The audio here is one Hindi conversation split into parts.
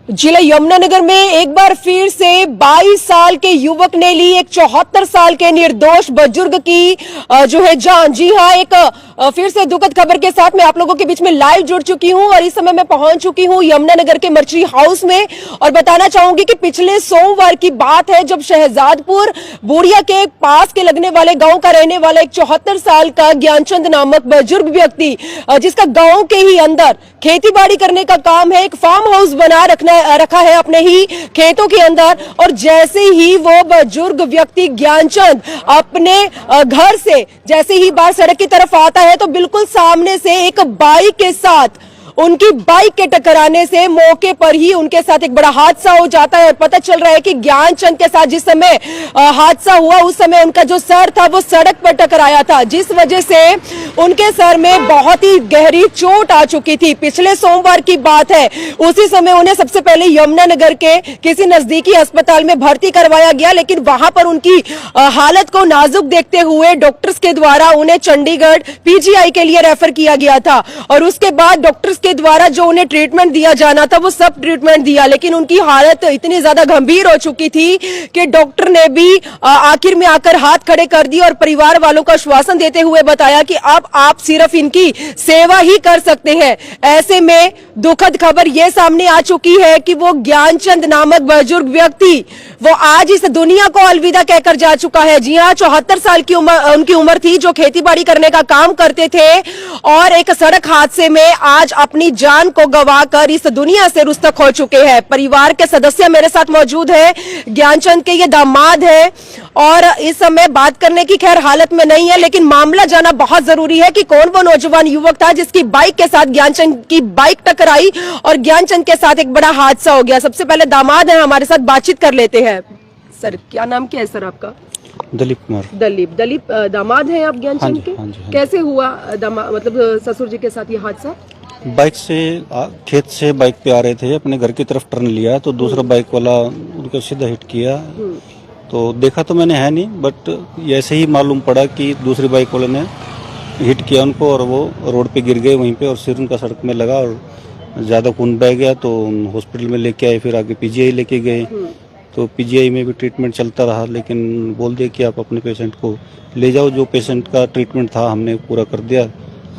जिला यमुनानगर में एक बार फिर से 22 साल के युवक ने ली एक 74 साल के निर्दोष बुजुर्ग की जो है जान। जी हां, एक फिर से दुखद खबर के साथ मैं आप लोगों के बीच में लाइव जुड़ चुकी हूं और इस समय मैं पहुंच चुकी हूं यमुनानगर के मर्चरी हाउस में और बताना चाहूंगी कि पिछले सोमवार की बात है जब शहजादपुर बोरिया के पास के लगने वाले गांव का रहने वाला एक 74 साल का ज्ञानचंद नामक बुजुर्ग व्यक्ति जिसका गांव के ही अंदर खेतीबाड़ी करने का काम है, एक फार्म हाउस बना रखा है अपने ही खेतों के अंदर, और जैसे ही वो बुजुर्ग व्यक्ति ज्ञानचंद अपने घर से जैसे ही बाहर सड़क की तरफ आता है तो बिल्कुल सामने से एक बाइक के साथ उनकी बाइक के टकराने से मौके पर ही उनके साथ एक बड़ा हादसा हो जाता है। और पता चल रहा है कि ज्ञानचंद के साथ जिस समय हादसा हुआ उस समय उनका जो सर था वो सड़क पर टकराया था, जिस वजह से उनके सर में बहुत ही गहरी चोट आ चुकी थी। पिछले सोमवार की बात है, उसी समय उन्हें सबसे पहले यमुनानगर के किसी नजदीकी अस्पताल में भर्ती करवाया गया, लेकिन वहां पर उनकी हालत को नाजुक देखते हुए डॉक्टर्स के द्वारा उन्हें चंडीगढ़ पीजीआई के लिए रेफर किया गया था। और उसके बाद डॉक्टर्स के द्वारा जो उन्हें ट्रीटमेंट दिया जाना था वो सब ट्रीटमेंट दिया, लेकिन उनकी हालत इतनी ज्यादा गंभीर हो चुकी थी कि डॉक्टर ने भी आखिर में आकर हाथ खड़े कर दिए और परिवार वालों को आश्वासन देते हुए बताया कि अब आप सिर्फ इनकी सेवा ही कर सकते हैं। ऐसे में दुखद खबर यह सामने आ चुकी है कि वो ज्ञानचंद नामक बुजुर्ग व्यक्ति वो आज इस दुनिया को अलविदा कहकर जा चुका है। जी हाँ, 74 साल की उनकी उम्र थी, जो खेतीबाड़ी करने का काम करते थे और एक सड़क हादसे में आज अपनी जान को गंवाकर इस दुनिया से रुस्तक हो चुके हैं। परिवार के सदस्य मेरे साथ मौजूद है, ज्ञानचंद के ये दामाद है और इस समय बात करने की खैर हालत में नहीं है, लेकिन मामला जाना बहुत जरूरी है कि कौन वो नौजवान युवक था जिसकी बाइक के साथ ज्ञानचंद की बाइक टकराई और ज्ञानचंद के साथ एक बड़ा हादसा हो गया। सबसे पहले दामाद है हमारे साथ, बातचीत कर लेते हैं। सर, क्या नाम क्या है सर आपका? दलीप कुमार। दलीप दामाद है आप ज्ञानचंद के? हाँ जी। कैसे हुआ मतलब ससुर जी के साथ ये हादसा? बाइक से खेत से बाइक पे आ रहे थे, अपने घर की तरफ टर्न लिया तो दूसरा बाइक वाला उनको सीधा हिट किया। तो देखा तो मैंने है नहीं, बट ऐसे ही मालूम पड़ा कि दूसरी बाइक वाले ने हिट किया उनको और वो रोड पे गिर गए वहीं पे और सिर उनका सड़क में लगा और ज़्यादा खून बह गया। तो हॉस्पिटल में लेके आए, फिर आगे पीजीआई लेके गए। तो पीजीआई में भी ट्रीटमेंट चलता रहा, लेकिन बोल दिया कि आप अपने पेशेंट को ले जाओ, जो पेशेंट का ट्रीटमेंट था हमने पूरा कर दिया,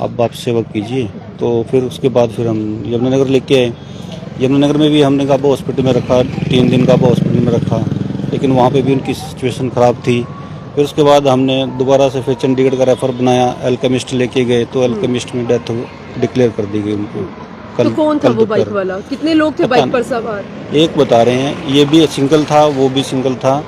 अब आप सेवा कीजिए। तो फिर उसके बाद फिर हम यमुनानगर लेके आए। यमुनानगर में भी हमने काबा हॉस्पिटल में रखा, 3 दिन काबा हॉस्पिटल में रखा, लेकिन वहाँ पे भी उनकी सिचुएशन ख़राब थी। फिर उसके बाद हमने दोबारा से फिर चंडीगढ़ का रेफर बनाया, अल्केमिस्ट लेके गए तो अल्केमिस्ट में डेथ डिक्लेयर कर दी गई उनको। तो कौन था वो बाइक वाला? कितने लोग थे बाइक पर सवार? एक बता रहे हैं, ये भी सिंगल था, वो भी सिंगल था,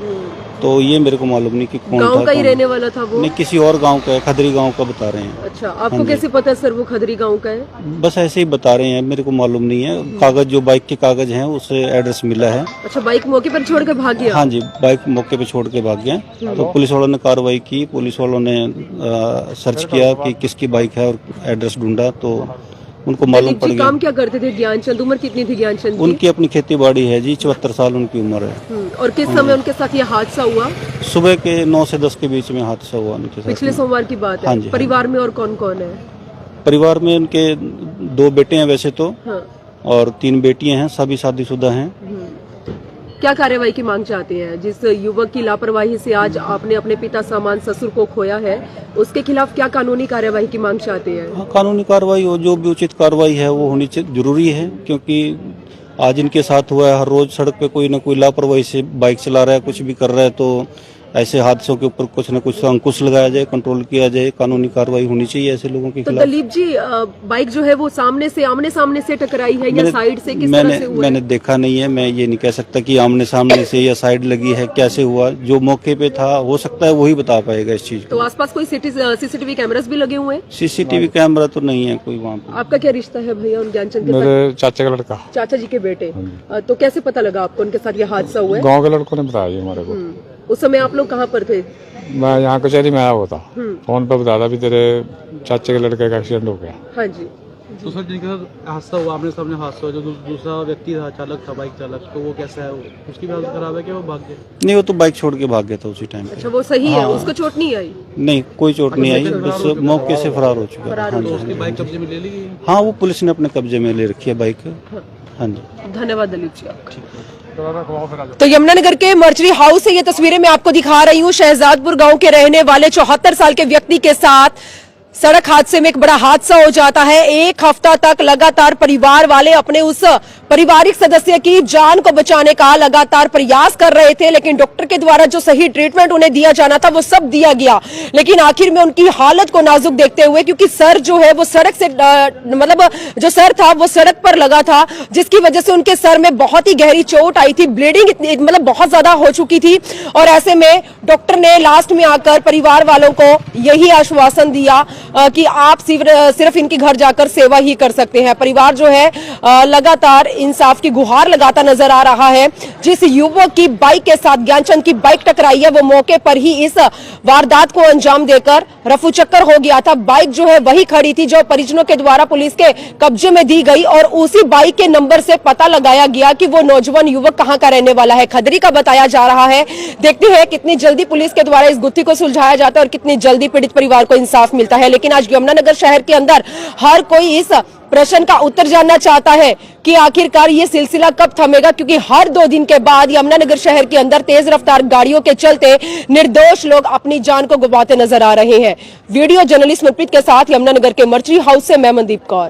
तो ये मेरे को मालूम नहीं कि कौन था। गांव का ही रहने वाला था वो? नहीं, किसी और गांव का है, खदरी गांव का बता रहे हैं। अच्छा, आपको कैसे पता सर वो खदरी गांव का है? बस ऐसे ही बता रहे हैं, मेरे को मालूम नहीं है। कागज जो बाइक के कागज हैं उससे एड्रेस मिला है। अच्छा, बाइक मौके पर छोड़ कर भाग गया? हाँ जी, बाइक मौके पे छोड़ के भाग गया। तो पुलिस वालों ने कार्रवाई की, पुलिस वालों ने सर्च किया कि किसकी बाइक है और एड्रेस ढूंढा तो उनको मालूम पड़ गया। काम क्या करते थे ज्ञानचंद? उम्र कितनी थी ज्ञानचंद की? उनकी अपनी खेती बाड़ी है जी, 74 साल उनकी उम्र है। और किस समय उनके साथ ये हादसा हुआ? सुबह के 9 से 10 के बीच में हादसा हुआ उनके साथ। पिछले सोमवार की बात है। हाँ जी। परिवार में और कौन कौन है? परिवार में उनके 2 बेटे हैं वैसे तो, हाँ। और 3 बेटियां हैं, सभी शादीशुदा हैं। क्या कार्रवाई की मांग चाहते हैं? जिस युवक की लापरवाही से आज आपने अपने पिता समान ससुर को खोया है, उसके खिलाफ क्या कानूनी कार्रवाई की मांग चाहते हैं? हाँ, कानूनी कार्रवाई हो, जो भी उचित कार्रवाई है वो होनी जरूरी है, क्योंकि आज इनके साथ हुआ है, हर रोज सड़क पे कोई न कोई लापरवाही से बाइक चला रहा है, कुछ भी कर रहा है। तो ऐसे हादसों के ऊपर कुछ न कुछ अंकुश लगाया जाए, कंट्रोल किया जाए, कानूनी कार्रवाई होनी चाहिए ऐसे लोगों के खिलाफ। तो दलीप जी, बाइक जो है वो आमने सामने से टकराई है या साइड से, किस तरह से हुआ? मैंने देखा नहीं है, मैं ये नहीं कह सकता कि आमने सामने से या साइड लगी है, कैसे हुआ। जो मौके पे था हो सकता है वही बता पाएगा इस चीज को। तो आसपास कोई सीसीटीवी कैमरास भी लगे हुए हैं? सीसीटीवी कैमरा तो नहीं है कोई वहाँ पे। आपका क्या रिश्ता है भैया उन ज्ञानचंद के मेरे चाचा का लड़का। चाचा जी के बेटे। तो कैसे पता लगा आपको उनके साथ ये हादसा हुआ है? गांव के लड़कों ने बताया हमारे को। उस समय आप लोग कहाँ पर थे? मैं यहाँ कचहरी में आया हुआ था, फोन पर बताया था भी तेरे चाचे के लड़के का एक्सीडेंट हो गया। हाँ जी। तो सर जिनके साथ हादसा हुआ, आमने सामने हादसा हुआ, जो दूसरा व्यक्ति था, चालक था, बाइक चालक, तो वो कैसा है? उसकी भी हालत खराब है कि वो भाग गया? नहीं, वो तो बाइक छोड़ के भाग गया था उसी टाइम पे। अच्छा, वो सही है, उसको चोट नहीं आई? नहीं, कोई चोट नहीं आई, बस मौके से फरार हो चुका है। हाँ तो जी, उसकी बाइक कब्जे में ले ली गई? हाँ, वो पुलिस ने अपने कब्जे में ले रखी है बाइक। हाँ जी, धन्यवाद दलीप जी आपका। तो यमुनानगर के मर्चरी हाउस से ये तस्वीरें मैं आपको दिखा रही हूँ। शहजादपुर गांव के रहने वाले 74 साल के व्यक्ति के साथ सड़क हादसे में एक बड़ा हादसा हो जाता है। एक हफ्ता तक लगातार परिवार वाले अपने उस पारिवारिक सदस्य की जान को बचाने का लगातार प्रयास कर रहे थे, लेकिन डॉक्टर के द्वारा जो सही ट्रीटमेंट उन्हें दिया जाना था वो सब दिया गया, लेकिन आखिर में उनकी हालत को नाजुक देखते हुए, क्योंकि सर जो है वो सड़क से मतलब जो सर था वो सड़क पर लगा था, जिसकी वजह से उनके सर में बहुत ही गहरी चोट आई थी, ब्लीडिंग इतनी मतलब बहुत ज्यादा हो चुकी थी। और ऐसे में डॉक्टर ने लास्ट में आकर परिवार वालों को यही आश्वासन दिया कि आप सिर्फ इनके घर जाकर सेवा ही कर सकते हैं। परिवार जो है लगातार इंसाफ की गुहार लगाता नजर आ रहा है। जिस युवक की बाइक के साथ ज्ञानचंद की बाइक टकराई है, वो मौके पर ही इस वारदात को अंजाम देकर रफू चक्कर हो गया था। बाइक जो है वही खड़ी थी जो परिजनों के द्वारा पुलिस के कब्जे में दी गई, और उसी बाइक के नंबर से पता लगाया गया कि वो नौजवान युवक कहां का रहने वाला है। खदरी का बताया जा रहा है। देखते हैं कितनी जल्दी पुलिस के द्वारा इस गुत्थी को सुलझाया जाता है और कितनी जल्दी पीड़ित परिवार को इंसाफ मिलता है। लेकिन आज यमुनानगर शहर के अंदर हर कोई इस प्रश्न का उत्तर जानना चाहता है कि आखिरकार ये सिलसिला कब थमेगा, क्योंकि हर 2 दिन के बाद यमुनानगर शहर के अंदर तेज रफ्तार गाड़ियों के चलते निर्दोष लोग अपनी जान को गंवाते नजर आ रहे हैं। वीडियो जर्नलिस्ट मनप्रीत के साथ यमुनानगर के मर्चरी हाउस से मैं मनदीप कौर।